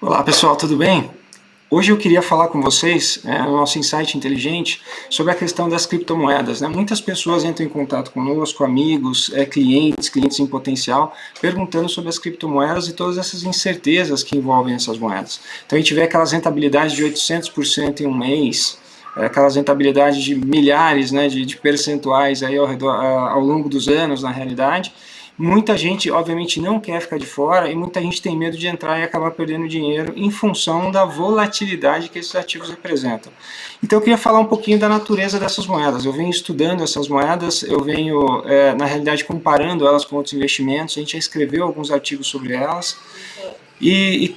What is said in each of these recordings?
Olá pessoal, tudo bem? Hoje eu queria falar com vocês, no nosso Insight Inteligente, sobre a questão das criptomoedas. Muitas pessoas entram em contato conosco, amigos, clientes em potencial, perguntando sobre as criptomoedas e todas essas incertezas que envolvem essas moedas. Então a gente vê aquelas rentabilidades de 800% em um mês, aquelas rentabilidades de milhares, de percentuais aí ao longo dos anos, na realidade. Muita gente, obviamente, não quer ficar de fora e muita gente tem medo de entrar e acabar perdendo dinheiro em função da volatilidade que esses ativos representam. Então eu queria falar um pouquinho da natureza dessas moedas. Eu venho estudando essas moedas, eu venho, na realidade, comparando elas com outros investimentos, a gente já escreveu alguns artigos sobre elas, e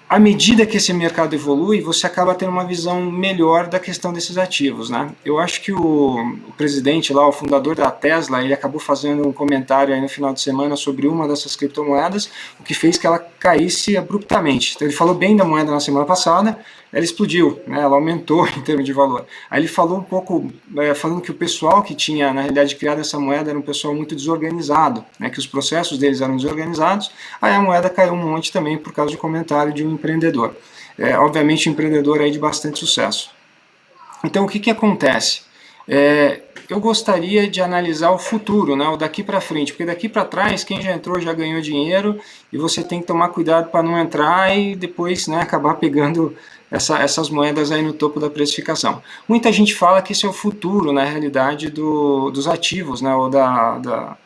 à medida que esse mercado evolui, você acaba tendo uma visão melhor da questão desses ativos, Eu acho que o presidente lá, o fundador da Tesla, ele acabou fazendo um comentário aí no final de semana sobre uma dessas criptomoedas, o que fez que ela caísse abruptamente. Então ele falou bem da moeda na semana passada, ela explodiu, ela aumentou em termos de valor. Aí ele falou um pouco, falando que o pessoal que tinha, na realidade, criado essa moeda era um pessoal muito desorganizado, que os processos deles eram desorganizados, aí a moeda caiu um monte também por causa de comentário de um empreendedor. Obviamente um empreendedor aí de bastante sucesso. Então o que acontece? Eu gostaria de analisar o futuro, o daqui para frente, porque daqui para trás quem já entrou já ganhou dinheiro e você tem que tomar cuidado para não entrar e depois acabar pegando essas moedas aí no topo da precificação. Muita gente fala que esse é o futuro, na realidade, dos ativos, ou da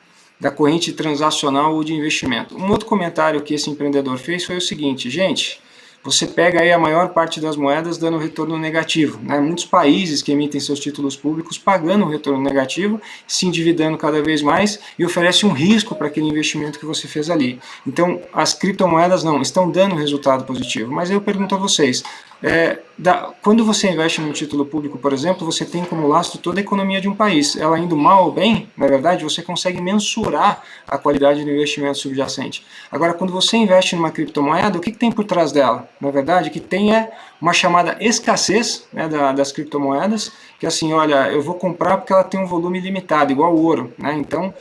corrente transacional ou de investimento. Um outro comentário que esse empreendedor fez foi o seguinte: gente, você pega aí a maior parte das moedas dando retorno negativo. Muitos países que emitem seus títulos públicos pagando um retorno negativo, se endividando cada vez mais e oferece um risco para aquele investimento que você fez ali. Então, as criptomoedas não estão dando resultado positivo. Mas eu pergunto a vocês, quando você investe num título público, por exemplo, você tem como lastro toda a economia de um país. Ela indo mal ou bem, na verdade, você consegue mensurar a qualidade do investimento subjacente. Agora, quando você investe numa criptomoeda, o que tem por trás dela? Na verdade, o que tem é uma chamada escassez das criptomoedas, que assim, olha, eu vou comprar porque ela tem um volume limitado, igual o ouro. Então,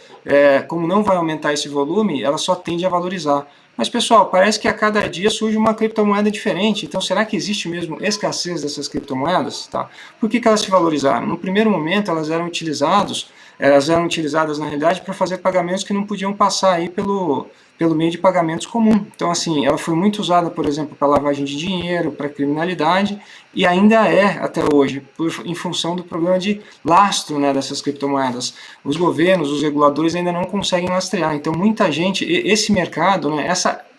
como não vai aumentar esse volume, ela só tende a valorizar. Mas, pessoal, parece que a cada dia surge uma criptomoeda diferente. Então, será que existe mesmo escassez dessas criptomoedas? Por que elas se valorizaram? No primeiro momento, elas eram utilizadas, na realidade, para fazer pagamentos que não podiam passar aí pelo meio de pagamentos comum. Então, assim, ela foi muito usada, por exemplo, para lavagem de dinheiro, para criminalidade, e ainda é até hoje, em função do problema de lastro dessas criptomoedas. Os governos, os reguladores ainda não conseguem lastrear. Então, muita gente, esse mercado,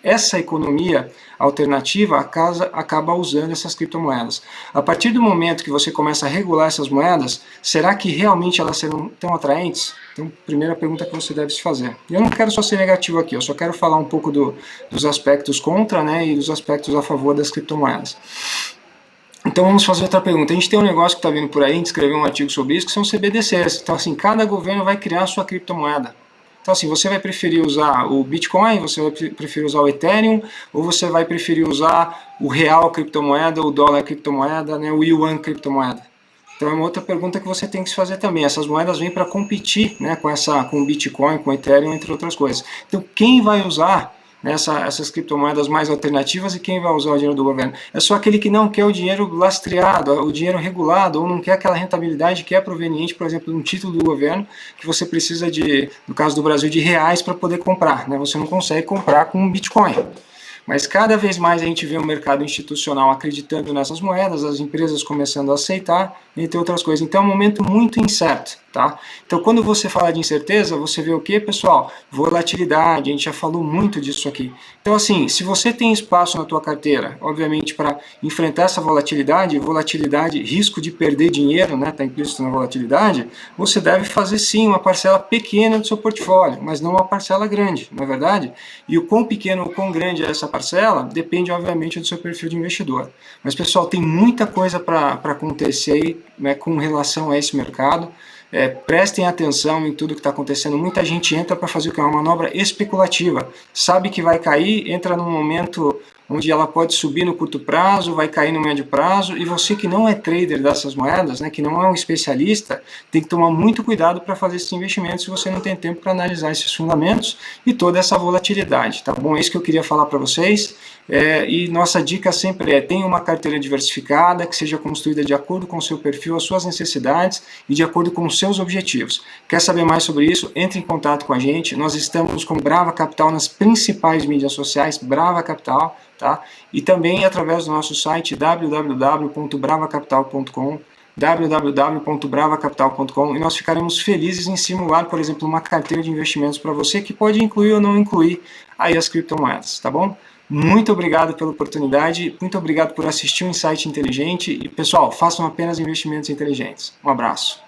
essa economia alternativa acaba usando essas criptomoedas. A partir do momento que você começa a regular essas moedas, será que realmente elas serão tão atraentes? Então, primeira pergunta que você deve se fazer. E eu não quero só ser negativo aqui, eu só quero falar um pouco dos aspectos contra e dos aspectos a favor das criptomoedas. Então vamos fazer outra pergunta. A gente tem um negócio que está vindo por aí, a gente escreveu um artigo sobre isso, que são CBDCs. Então assim, cada governo vai criar a sua criptomoeda. Então assim, você vai preferir usar o Bitcoin, você vai preferir usar o Ethereum, ou você vai preferir usar o real criptomoeda, o dólar criptomoeda, o yuan criptomoeda? Então é uma outra pergunta que você tem que se fazer também. Essas moedas vêm para competir com o Bitcoin, com o Ethereum, entre outras coisas. Então quem vai usar essas criptomoedas mais alternativas e quem vai usar o dinheiro do governo? É só aquele que não quer o dinheiro lastreado, o dinheiro regulado, ou não quer aquela rentabilidade que é proveniente, por exemplo, de um título do governo, que você precisa no caso do Brasil, de reais para poder comprar. Você não consegue comprar com um Bitcoin. Mas cada vez mais a gente vê o mercado institucional acreditando nessas moedas, as empresas começando a aceitar, entre outras coisas. Então é um momento muito incerto. Então quando você fala de incerteza, você vê o que, pessoal? Volatilidade, a gente já falou muito disso aqui. Então assim, se você tem espaço na tua carteira, obviamente para enfrentar essa volatilidade, risco de perder dinheiro, está implícito na volatilidade, você deve fazer sim uma parcela pequena do seu portfólio, mas não uma parcela grande, não é verdade? E o quão pequeno ou quão grande é essa parcela depende, obviamente, do seu perfil de investidor. Mas, pessoal, tem muita coisa para acontecer aí, com relação a esse mercado. Prestem atenção em tudo que está acontecendo. Muita gente entra para fazer o que é uma manobra especulativa. Sabe que vai cair, entra num momento onde ela pode subir no curto prazo, vai cair no médio prazo, e você que não é trader dessas moedas, né, que não é um especialista, tem que tomar muito cuidado para fazer esses investimentos se você não tem tempo para analisar esses fundamentos e toda essa volatilidade, tá bom? É isso que eu queria falar para vocês, e nossa dica sempre é: tenha uma carteira diversificada, que seja construída de acordo com o seu perfil, as suas necessidades e de acordo com os seus objetivos. Quer saber mais sobre isso? Entre em contato com a gente. Nós estamos com Brava Capital nas principais mídias sociais, Brava Capital, tá? E também através do nosso site www.bravacapital.com, www.bravacapital.com, e nós ficaremos felizes em simular, por exemplo, uma carteira de investimentos para você que pode incluir ou não incluir aí as criptomoedas, tá bom? Muito obrigado pela oportunidade, muito obrigado por assistir o Insight Inteligente e, pessoal, façam apenas investimentos inteligentes. Um abraço.